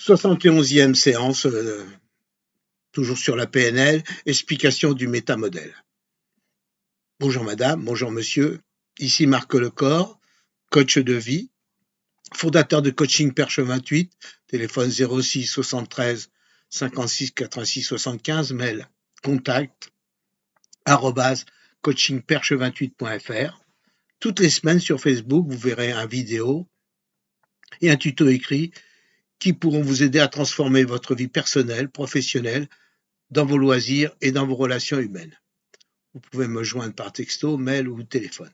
71e séance, toujours sur la PNL, explication du métamodèle. Bonjour madame, bonjour monsieur, ici Marc Lecor, coach de vie, fondateur de Coaching Perche 28, téléphone 06 73 56 86 75, mail contact @coachingperche28.fr. Toutes les semaines sur Facebook, vous verrez un vidéo et un tuto écrit qui pourront vous aider à transformer votre vie personnelle, professionnelle, dans vos loisirs et dans vos relations humaines. Vous pouvez me joindre par texto, mail ou téléphone.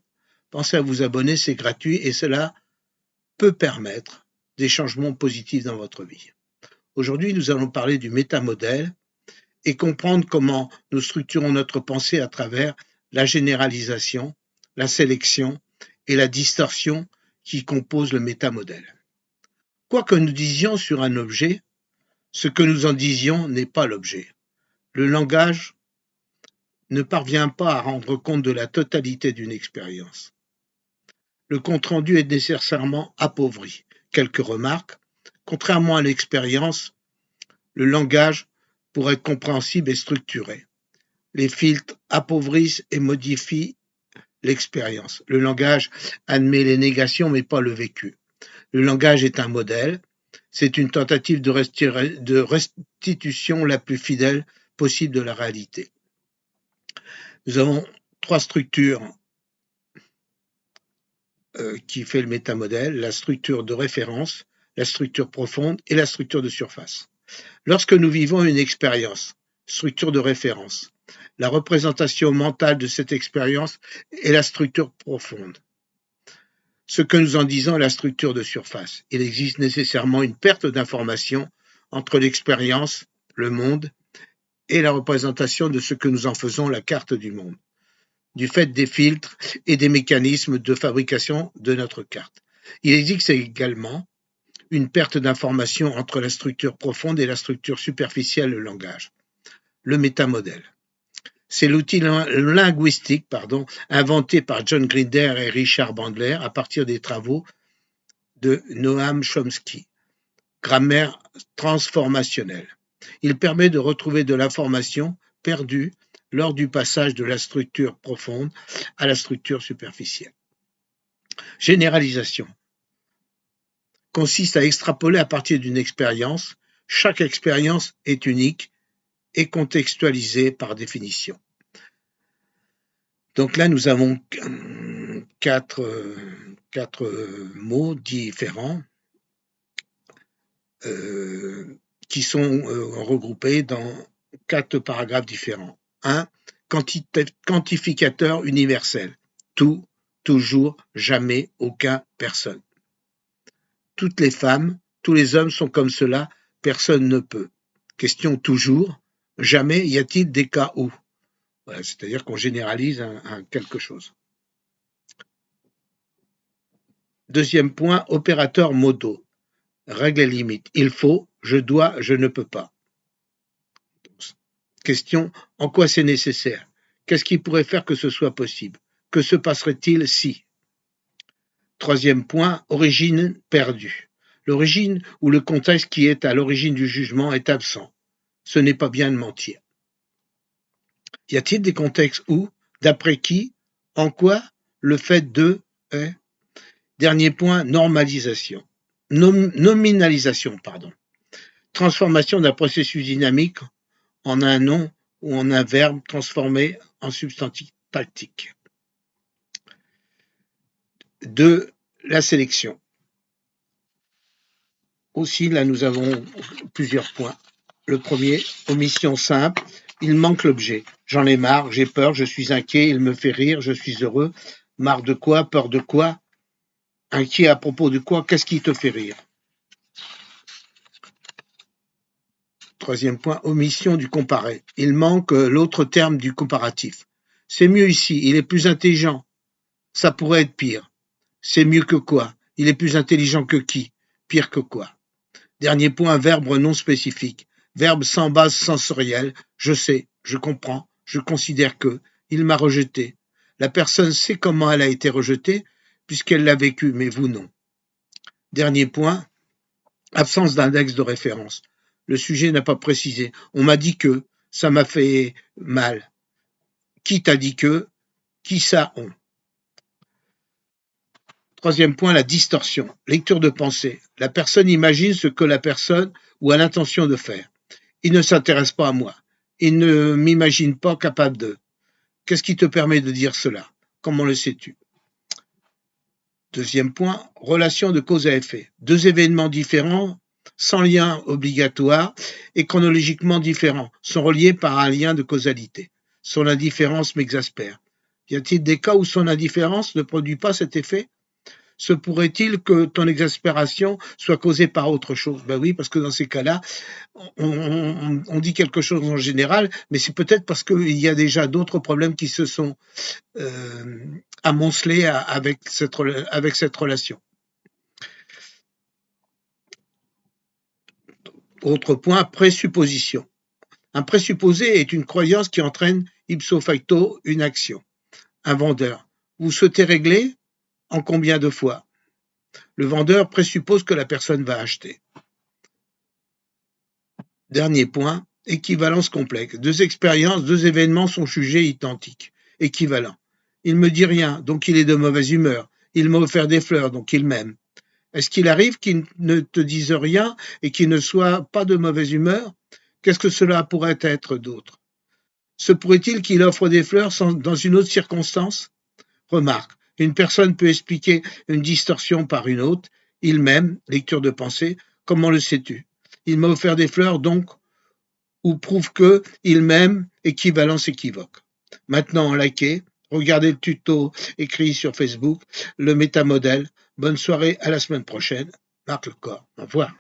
Pensez à vous abonner, c'est gratuit et cela peut permettre des changements positifs dans votre vie. Aujourd'hui, nous allons parler du métamodèle et comprendre comment nous structurons notre pensée à travers la généralisation, la sélection et la distorsion qui composent le métamodèle. Quoi que nous disions sur un objet, ce que nous en disions n'est pas l'objet. Le langage ne parvient pas à rendre compte de la totalité d'une expérience. Le compte-rendu est nécessairement appauvri. Quelques remarques. Contrairement à l'expérience, le langage, pour être compréhensible, est structuré. Les filtres appauvrissent et modifient l'expérience. Le langage admet les négations mais pas le vécu. Le langage est un modèle. C'est une tentative de restitution la plus fidèle possible de la réalité. Nous avons trois structures qui fait le métamodèle, la structure de référence, la structure profonde et la structure de surface. Lorsque nous vivons une expérience, structure de référence, la représentation mentale de cette expérience est la structure profonde. Ce que nous en disons est la structure de surface. Il existe nécessairement une perte d'information entre l'expérience, le monde, et la représentation de ce que nous en faisons la carte du monde, du fait des filtres et des mécanismes de fabrication de notre carte. Il existe également une perte d'information entre la structure profonde et la structure superficielle, le langage, le métamodèle. C'est l'outil linguistique inventé par John Grinder et Richard Bandler à partir des travaux de Noam Chomsky, grammaire transformationnelle. Il permet de retrouver de l'information perdue lors du passage de la structure profonde à la structure superficielle. Généralisation consiste à extrapoler à partir d'une expérience. Chaque expérience est unique et contextualisée par définition. Donc là, nous avons quatre mots différents qui sont regroupés dans 4 paragraphes différents. 1. Quantificateur universel. Tout, toujours, jamais, aucun, personne. Toutes les femmes, tous les hommes sont comme cela, personne ne peut. Question toujours, jamais y a-t-il des cas où? Voilà, c'est-à-dire qu'on généralise un quelque chose. Deuxième point, opérateur modaux. Règle et limite. Il faut, je dois, je ne peux pas. Question, en quoi c'est nécessaire? Qu'est-ce qui pourrait faire que ce soit possible? Que se passerait-il si? Troisième point, origine perdue. L'origine ou le contexte qui est à l'origine du jugement est absent. Ce n'est pas bien de mentir. Y a-t-il des contextes où, d'après qui, en quoi, le fait de est? Dernier point, normalisation. Nominalisation. Transformation d'un processus dynamique en un nom ou en un verbe transformé en substantif tactique. 2. La sélection. Aussi, là, nous avons plusieurs points. Le premier, omission simple, il manque l'objet. J'en ai marre, j'ai peur, je suis inquiet, il me fait rire, je suis heureux. Marre de quoi, peur de quoi? Inquiet à propos de quoi? Qu'est-ce qui te fait rire? Troisième point, omission du comparé. Il manque l'autre terme du comparatif. C'est mieux ici, il est plus intelligent. Ça pourrait être pire. C'est mieux que quoi? Il est plus intelligent que qui? Pire que quoi? Dernier point, verbe non spécifique. Verbe sans base sensorielle. Je sais, je comprends, je considère que. Il m'a rejeté. La personne sait comment elle a été rejetée puisqu'elle l'a vécu, mais vous non. Dernier point, Absence d'index de référence. Le sujet n'a pas précisé. On m'a dit que, ça m'a fait mal. Qui t'a dit que, qui ça on. Troisième point, la distorsion. Lecture de pensée. La personne imagine ce que la personne ou a l'intention de faire. Il ne s'intéresse pas à moi. Il ne m'imagine pas capable de. Qu'est-ce qui te permet de dire cela? Comment le sais-tu? Deuxième point, relation de cause à effet. Deux événements différents, sans lien obligatoire et chronologiquement différents, sont reliés par un lien de causalité. Son indifférence m'exaspère. Y a-t-il des cas où son indifférence ne produit pas cet effet? Se pourrait-il que ton exaspération soit causée par autre chose? Ben oui, parce que dans ces cas-là, on dit quelque chose en général, mais c'est peut-être parce qu'il y a déjà d'autres problèmes qui se sont amoncelés avec cette relation. Autre point, présupposition. Un présupposé est une croyance qui entraîne ipso facto une action. Un vendeur. Vous souhaitez régler? En combien de fois? Le vendeur présuppose que la personne va acheter. Dernier point, équivalence complexe. Deux expériences, deux événements sont jugés identiques, équivalents. Il me dit rien, donc il est de mauvaise humeur. Il m'a offert des fleurs, donc il m'aime. Est-ce qu'il arrive qu'il ne te dise rien et qu'il ne soit pas de mauvaise humeur? Qu'est-ce que cela pourrait être d'autre? Se pourrait-il qu'il offre des fleurs dans une autre circonstance? Remarque, une personne peut expliquer une distorsion par une autre. Il m'aime, lecture de pensée. Comment le sais-tu? Il m'a offert des fleurs, donc, ou prouve que il m'aime, équivalence équivoque. Maintenant, likez, regardez le tuto écrit sur Facebook, le métamodèle. Bonne soirée, à la semaine prochaine. Marc Lecor, au revoir.